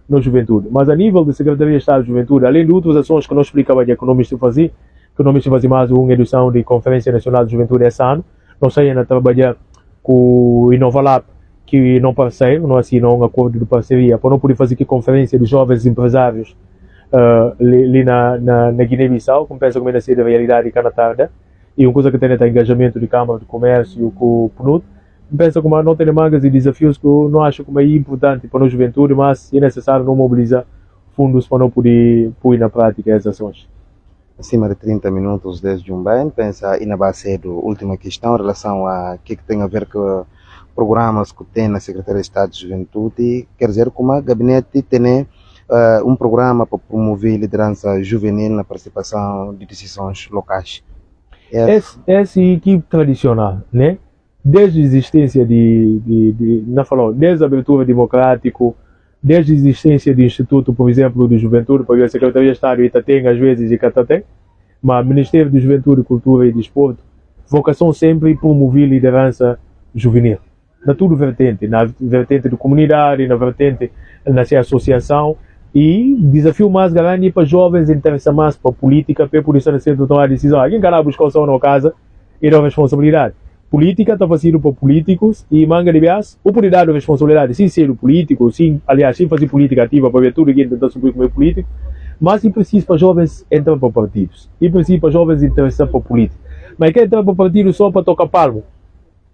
na juventude. Mas a nível da Secretaria de Estado de Juventude, além de outras ações que nós explicava de economista fazer, que nós fazemos mais uma edição de Conferência Nacional de Juventude esse ano, nós saímos a trabalhar com o Inovalab, que não parceiro, não assinam um acordo de parceria, para não poder fazer aqui conferência de jovens empresários ali na Guiné-Bissau, como pensa como é ser a realidade cá na tarde, e uma coisa que tem é engajamento de Câmara de Comércio com o PNUD, pensa como não tem mangas e desafios que eu não acho como é importante para a juventude, mas é necessário não mobilizar fundos para não poder pôr na prática essas ações. Acima de 30 minutos desde um bem, pensa, e na base da última questão, em relação a que tem a ver com programas que tem na Secretaria de Estado de Juventude, quer dizer como o gabinete tem um programa para promover liderança juvenil na participação de decisões locais. Essa equipe tradicional, né? Desde a existência desde a abertura democrático, desde a existência do Instituto, por exemplo, de Juventude, porque a Secretaria de Estado tem às vezes e tem, mas o Ministério de Juventude, Cultura e Desporto, vocação sempre promover liderança juvenil. Na tudo vertente, na vertente da comunidade, na vertente da associação, e desafio mais grande para jovens interessar mais para a política, para por isso ser tomar decisão. Alguém quer buscar só na casa e dar responsabilidade. Política está fazendo para políticos e manga de bias, o por dar responsabilidade, sim ser o político, sim, aliás, sim fazer política ativa para ver tudo que tentar subir como político, mas é preciso para jovens entrar para partidos, é preciso para jovens interessar para política. Mas quer entrar para partido só para tocar palmo,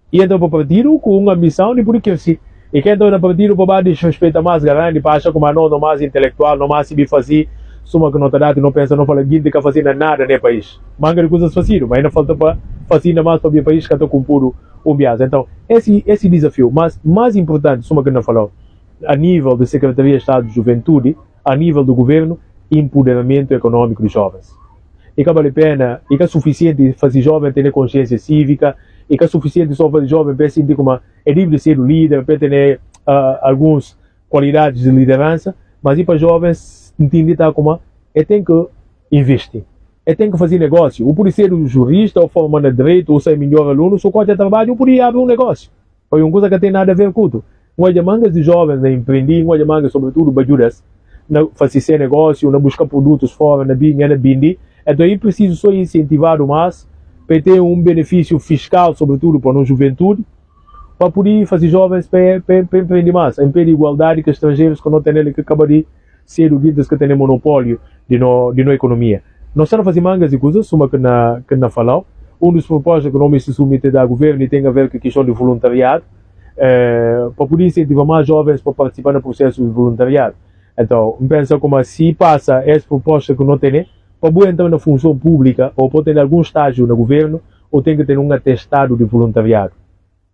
e entrar para partido com uma missão de por que se e quem entra para partido para desrespeitar mais grande, para achar como não mais intelectual, não mais se fazer, suma que não está dado, não pensa, não fala de que fazer nada no país. Manga de coisas fazidas, mas ainda falta para fazer ainda mais para o país que está com puro bias. Então, esse desafio, mas mais importante, suma que não falou, a nível da Secretaria de Estado de Juventude, a nível do governo, empoderamento econômico dos jovens. E que vale a pena, e que é suficiente fazer jovem ter consciência cívica, e que é suficiente só para jovem para sentir como é livre de ser o líder, para ter algumas qualidades de liderança, mas e para jovens entender como é tem que investir, é tem que fazer negócio. Ou por ser um jurista, ou formando direito, ou ser melhor aluno, só pode trabalho, ou por abrir um negócio. Foi uma coisa que tem nada a ver com tudo. Uma de mangas de jovens a empreender, uma de mangas sobretudo para ajudas, na fazer negócio, na buscar produtos fora, na bindi. Então aí preciso só incentivar mais para ter um benefício fiscal, sobretudo para a juventude, para poder fazer jovens para empreender mais. A impede igualdade que estrangeiros que não têm ele que acaba de ser o guidas que têm monopólio de nossa economia. Nós estamos fazendo mangas e coisas, uma que na falou. Um dos propostas que não me se submete ao governo e tem a ver com a questão do voluntariado, para poder incentivar mais jovens para participar no processo de voluntariado. Então, pensa como se passa essa proposta que não tem, para boa entrar na função pública, ou pode ter algum estágio no governo, ou tem que ter um atestado de voluntariado.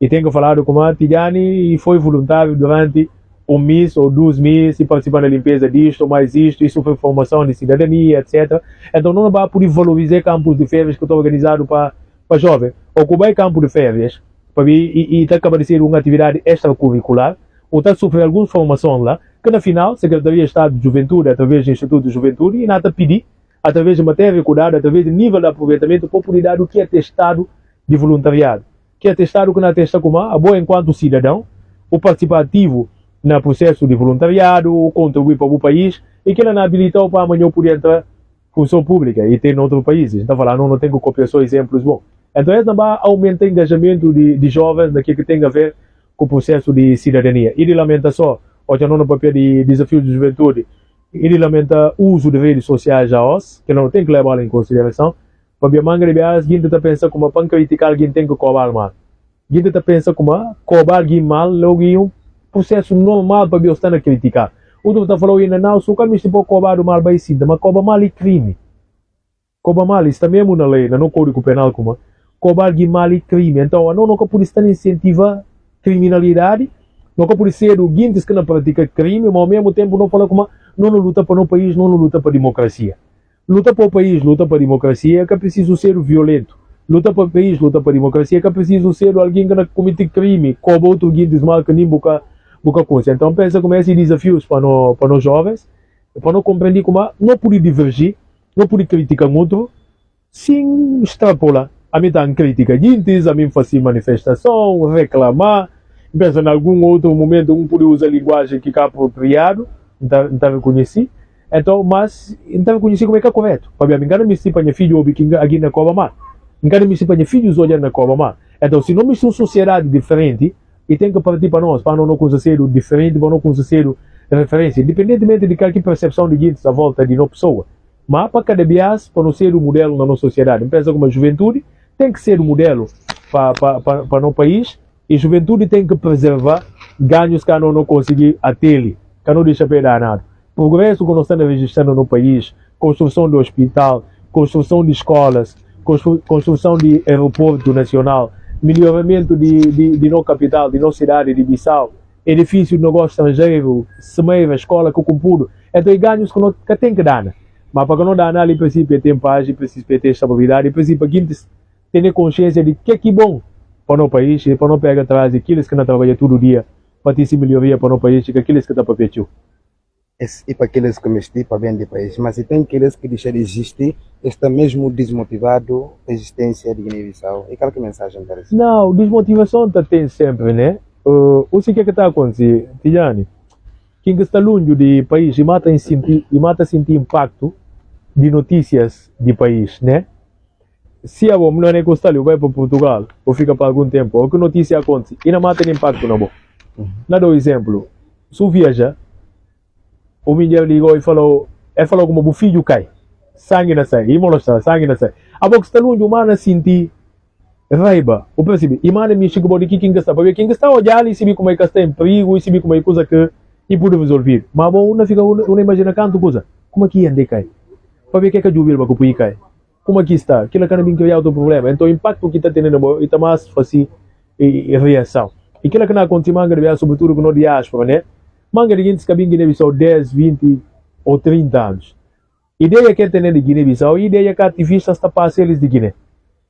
E tem que falar como a Tidiane e foi voluntário durante um mês ou 2 meses, e participar da limpeza disto, mais isto, isso foi formação de cidadania, etc. Então não vai poder valorizar campos de férias que estão organizados para jovens. Ocupar campo de férias, e está acaba de ser uma atividade extracurricular, ou está a sofrer alguma formação lá, que na final, Secretaria de Estado de Juventude, através do Instituto de Juventude, e nada pedir, através de matéria cuidada, através do nível de aproveitamento, para poder dar o que é testado de voluntariado. Que é testado que não testa como a boa enquanto cidadão, o participativo no processo de voluntariado, contribuir para o país, e que ele não habilitou para amanhã poder entrar função pública e ter em outros países. Então, falar, não tenho que copiar só exemplos bons. Então, essa também aumenta o engajamento de jovens naquilo que tem a ver com o processo de cidadania. E de lamenta só, hoje não no papel de desafio de juventude, ele lamenta o uso de redes sociais já hoje, que não tem que levar em consideração, para a manga de bias, alguém está pensando como para criticar alguém tem que cobrar mal. Alguém está pensando como cobrar alguém mal, logo em um processo normal para estar a criticar. O outro está falando ainda não, só que me pode cobrar o mal bem sim, mas cobrar mal é crime. Cobrar mal, isso também é na lei, no Código Penal, como cobrar alguém mal é crime. Então, não pode estar incentivar criminalidade, não pode ser o guindes que não pratica crime, mas ao mesmo tempo não fala como não luta para o país, não luta para a democracia. Luta para o país, luta para a democracia, que é preciso ser violento. Luta para o país, luta para a democracia, que é preciso ser alguém que não comete crime, como outro guindes mal que nem boca coisa. Então pensa como esses desafios para nós jovens, para não compreender como não pode divergir, não pode criticar outro, sem extrapolar. A mim está em crítica guindes, a mim fazer manifestação, reclamar, pensa em algum outro momento pode usar a linguagem que é apropriado, não reconheci. Então, mas não reconheci como é que é correto. Para mim, não me se para filho ou aqui na Coba Mar. Não me se para filhos olhando na Coba Mar. Então, se não me uma sociedade diferente, e tem que partir para nós, para não conhecer o diferente, para não conhecer a referência, independentemente de qualquer percepção de gente à volta de uma pessoa. Mas para cada bias, para não ser o modelo na nossa sociedade. Pensa como a juventude tem que ser o modelo para no país, e a juventude tem que preservar ganhos que não conseguir até que não deixa perder nada. Progresso que nós estamos registrando no país, construção de hospital, construção de escolas, construção de aeroporto nacional, melhoramento de nossa capital, de nossa cidade de Bissau, edifício de negócio estrangeiro, semeira, escola, que compudo. Então, e ganhos que não tem que dar. Mas para que não dá ali, precisa ter paz, precisa ter estabilidade, precisa ter consciência de que é bom para o país, para não pegar atrás aqueles que não trabalham todo dia, para ter melhoria para o país, que aqueles que estão para pedir. E para aqueles que investem para bem do país, mas se tem aqueles que deixam de existir, está mesmo desmotivado a existência de Guiné-Bissau. E qual que é a mensagem para isso? Não, desmotivação tem sempre, né? O que está acontecendo, Tijani? Quem está longe do país e mata sentir impacto de notícias do país, né? Se a bom não é gostar, vai para Portugal ou fica para algum tempo, o que notícia acontece e não mata impacto não bom. Não dou exemplo. Se viaja, o menino ligou e falou como o filho cai, sangue não sai, e molesta, sangue não sai. A boca está longe, o mano sentir raiva, o percebe? E mano me chega de quem está, porque quem está olhando e se vê como é que está em perigo e se vê como é coisa que e pode resolver. Mas bom, não fica uma imagina canto coisa, como é que ande cai? Para ver que é que jubila para que cai. Como aqui está, aquilo que não vem criar outro problema. Então o impacto que está tendo está mais fácil e reação. E aquilo que não acontece manga de sobretudo com o diáspora, né? Manga de gente que vem Guiné-Bissau 10, 20 ou 30 anos. Ideia que é ter de Guiné-Bissau, ideia que ativistas está para eles de Guiné.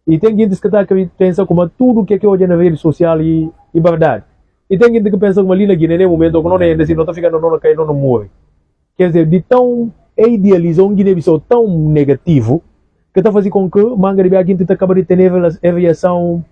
E tem gente que está pensa como tudo que é hoje na rede social e verdade. E tem gente que pensa como ali na Guiné, no momento que não é assim, não está ficando, não cai, não morre. Quer dizer, de tão idealizou um Guiné-Bissau tão negativo que está fazendo com que manga de gente acaba de ter reação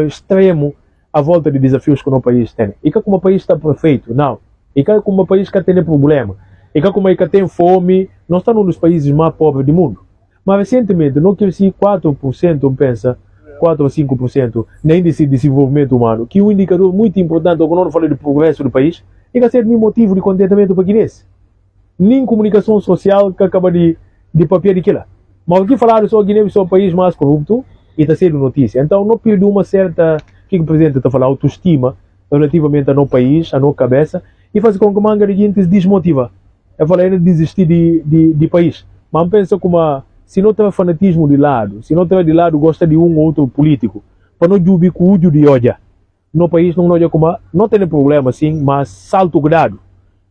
extremo à volta de desafios que o país tem. E que como o país está perfeito, não. E que como o país que tem problema. E que como que tem fome, não está num dos países mais pobres do mundo. Mas recentemente, não cresci 4%, pensa, 4 ou 5% no índice de desenvolvimento humano, que é um indicador muito importante, quando não falo do progresso do país, e que ser nem motivo de contentamento para guinense. Nem comunicação social que acaba de papel de aquilo. Mas aqui falaram só Guiné-Bissau é o país mais corrupto e está sendo notícia. Então não perdeu uma certa, que o presidente está falando, autoestima relativamente ao nosso país, à nossa cabeça, e faz com que a manga de gente se desmotiva. Eu falei, ele desistir de país. Mas pensa como, se não tiver fanatismo de lado, se não tiver de lado gosta de um ou outro político, para não jubir com o de olha. No país não olha como, não tem problema sim, mas salto grado,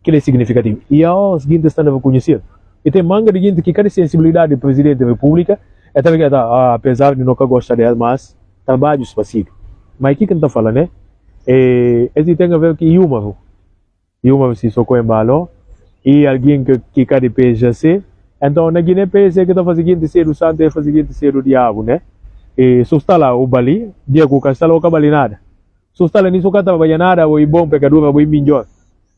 que é significativo. E a seguinte estão a reconhecer. E tem manga de gente que quer sensibilidade do presidente da república, é também que apesar de nunca gostar dela, mas trabalho específico. Mas o que está falando, né? Esse tem a ver com Yuma se socou em balo, e alguém que quer de PGC, então na Guiné PGC que está fazendo ser o santo e fazendo ser o diabo, né? E se está lá o Bali, dia que está lá o cabali nada. Se está lá nisso que está trabalhando nada, o bom pecador vai melhor.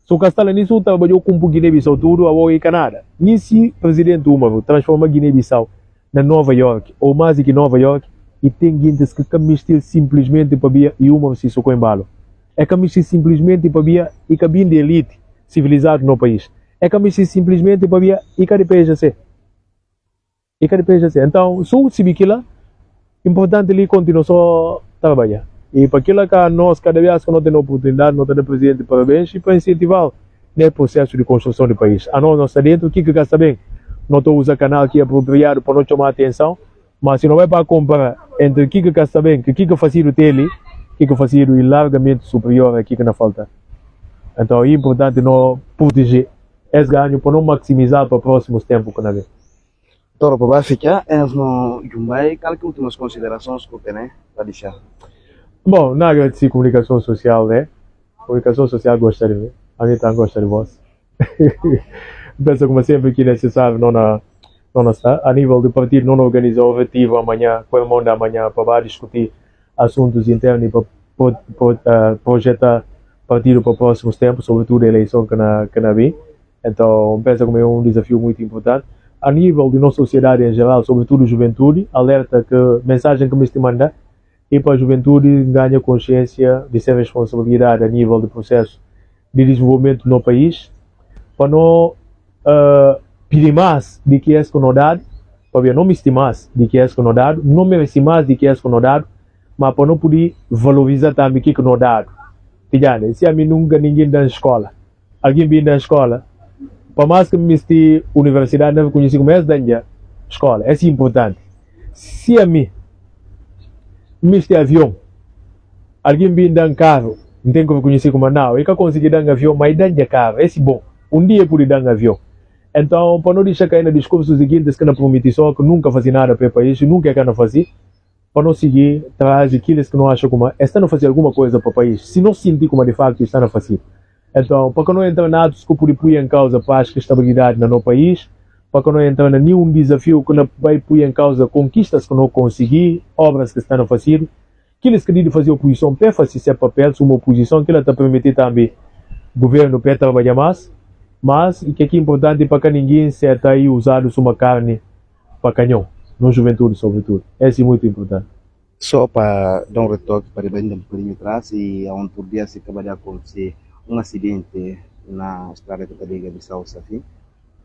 Se o castelo nisso trabalhou com o Guiné-Bissau tudo, a e Canadá. Nesse presidente Uma transforma Guiné-Bissau na Nova York, ou mais do que Nova York, e tem gente que camistil simplesmente para via e uma se socou em balo. É camistil simplesmente para via e cabine de elite civilizado no país. É camistil simplesmente para via e cada PGC. E cada PGC. Então, se o cibiquila, importante ali continuar só trabalhar. E para aquilo que nós, cada vez que não temos oportunidade, não temos presidente, parabéns, e para incentivar o processo de construção do país. A nós está dentro, o que está bem? Não estou usando canal que é apropriado para não chamar a atenção, mas se não vai para comparar entre o que está bem, o que fazia o tele, o que fazia o largamente superior a que não falta. Então é importante não proteger esse ganho para não maximizar para próximos tempos que não vem. Toro para ficar, no Jumbai, quais são as últimas considerações que você tem para deixar? Bom, na área de comunicação social, né? Comunicação social gosta de mim. A mim também gosta de vós. Penso como sempre que é necessário não está. A nível do partido não organizou o retivo amanhã, com o mundo amanhã, para discutir assuntos internos e para projetar partido para próximos tempos, sobretudo a eleição que na vem. Então, penso como é um desafio muito importante. A nível de nossa sociedade em geral, sobretudo a juventude, alerta que a mensagem que me está mandando e para a juventude ganha consciência de ser responsabilidade a nível do processo de desenvolvimento no país, para não pedir mais de que é esconodado, para não me estimar de que é esconodado, não merecer mais de que é esconodado, mas para não poder valorizar também o que é esconodado. Se a mim nunca ninguém da escola, alguém vem da escola, para mais que me estive universidade, não conheci como é da escola, é importante. Se a mim este avião, alguém vem dar um carro, não tem como conhecer como não, e que conseguir dar um avião, mas dá um carro, esse é bom. dia por dar um avião. Então, para não deixar cair na discurso seguinte, que na prometição que nunca fazia nada para o país, nunca quer fazer, para não seguir atrás daquilo que não acha como está a fazer alguma coisa para o país, se não sentir como de facto está a fazer. Então, para que não entre nada que pode pôr em causa a paz e a estabilidade no nosso país, para que não entre nenhum desafio que não vai pôr em causa conquistas que não conseguir, obras que estão a fazer, aqueles que devem fazer oposição para fazer seu papel, uma oposição que ela está permitir também o governo para trabalhar mais, mas o que é importante para que ninguém seja aí usado uma carne para canhão, na juventude sobretudo. Isso é muito importante. Só para dar um retoque para bem um pouquinho atrás, e onde por dia se acaba de acontecer um acidente na estrada que está ligada de São Safim.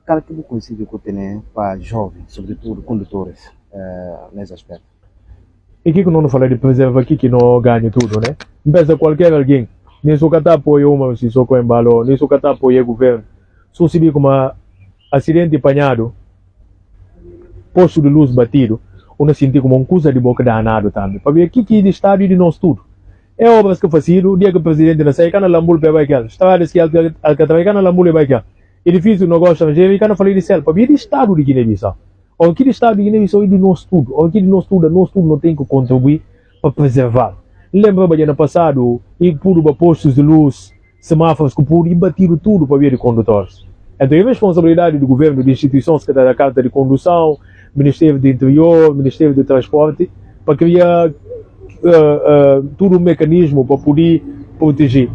Cara, que conselho que tem para jovens, sobretudo condutores, nesse aspecto? E o que não fala de preservar aqui que não ganha tudo, né? Pensa qualquer alguém, nem só que está apoio uma, se só com embalo, nem só que está apoio o governo. Se você vê como acidente apanhado, posto de luz batido, ou sentir como um coisa de boca danado também. Para ver aqui que é de estado e de nós tudo. É obras que faziam, o dia que o presidente não sai, que na lambul para vai aquela. Estradas que alcatrava, na lambul vai aquela. Edifício negócio estrangeiro, que na falei de céu. Para ver de estado de Guiné-Bissau. Ou aqui de estado de Guiné-Bissau é de nós tudo. Ou aqui de nós tudo não tem que contribuir para preservar. Lembra bem no passado, e puro postos de luz, semáforos que puro e batiram tudo para ver de condutores. Então é responsabilidade do governo, de instituições que dão a carta de condução, Ministério do Interior, Ministério do Transporte, para criar todo um mecanismo para poder proteger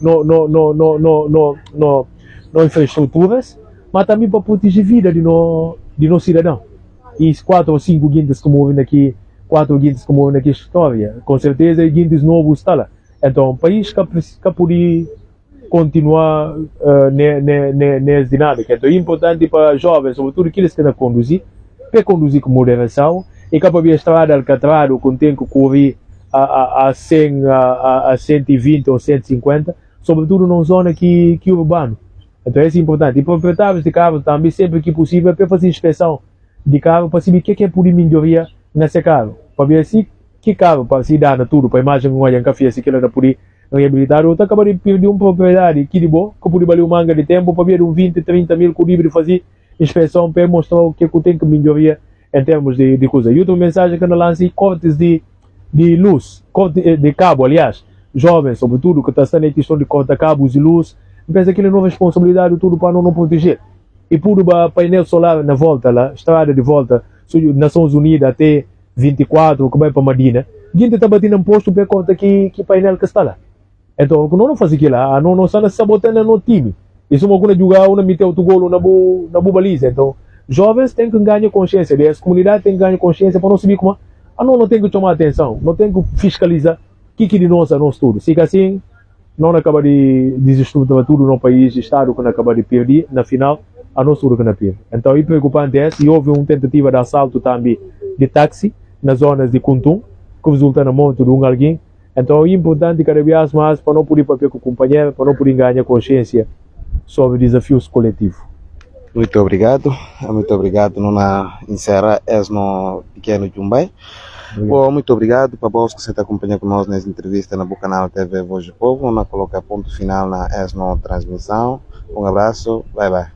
não infraestruturas, mas também para proteger a vida de nós cidadãos. E 4 ou 5 guindas que morrem aqui, 4 guindas que morrem aqui história, com certeza guindas novos está lá. Então, o país que pode continuar nessa dinâmica. Então é importante para jovens, sobretudo aqueles que não conduzem, para conduzir com moderação e que para a estrada alcatrado com tem que correr a 100, a 120 ou 150, sobretudo numa zona que urbana. Então é importante. E proprietários de carros também, sempre que possível, para fazer inspeção de carro, para saber o que é por melhoria nesse carro. Para ver se que carro, para se dar tudo, para a imagem que olha em café, se aquilo não poder reabilitar, ou acaba de perder uma propriedade que de bom, que pode valer um manga de tempo para ver 20, 30 mil que livre fazer inspeção para mostrar o que tem que melhoria em termos de coisa. E outra mensagem que eu lanço é cortes de luz, corte de cabo, aliás, jovens, sobretudo, que está na questão de cortar cabos de luz, pensa que ele não é responsabilidade tudo para não proteger. E por painel solar na volta, lá, estrada de volta, Nações Unidas até 24, que vai para Madina, gente está batendo um posto para cortar que painel que está lá. Então, não faz aquilo lá, não está sabotando no time. Isso é uma coisa de jogar, uma meter o golo na boa baliza. Então, jovens têm que ganhar consciência, as comunidades têm que ganhar consciência para não subir como não tem que tomar atenção, não tem que fiscalizar o que de nós tudo. Se assim, não acaba de desestruturar tudo no país, Estado que não acaba de perder, na final, a nós tudo que não perde. Então, é preocupante e houve uma tentativa de assalto também de táxi nas zonas de Kuntum, que resulta na morte de alguém. Então é importante cada vez mais para não poder papel com o companheiro, para não poder ganhar consciência sobre desafios coletivos. Muito obrigado. Não encerra esse no pequeno Jumbai. Bom, muito obrigado para vós que você está acompanhando conosco nessa entrevista no canal TV Voz do Povo. Vamos colocar ponto final na essa transmissão. Um abraço, bye bye.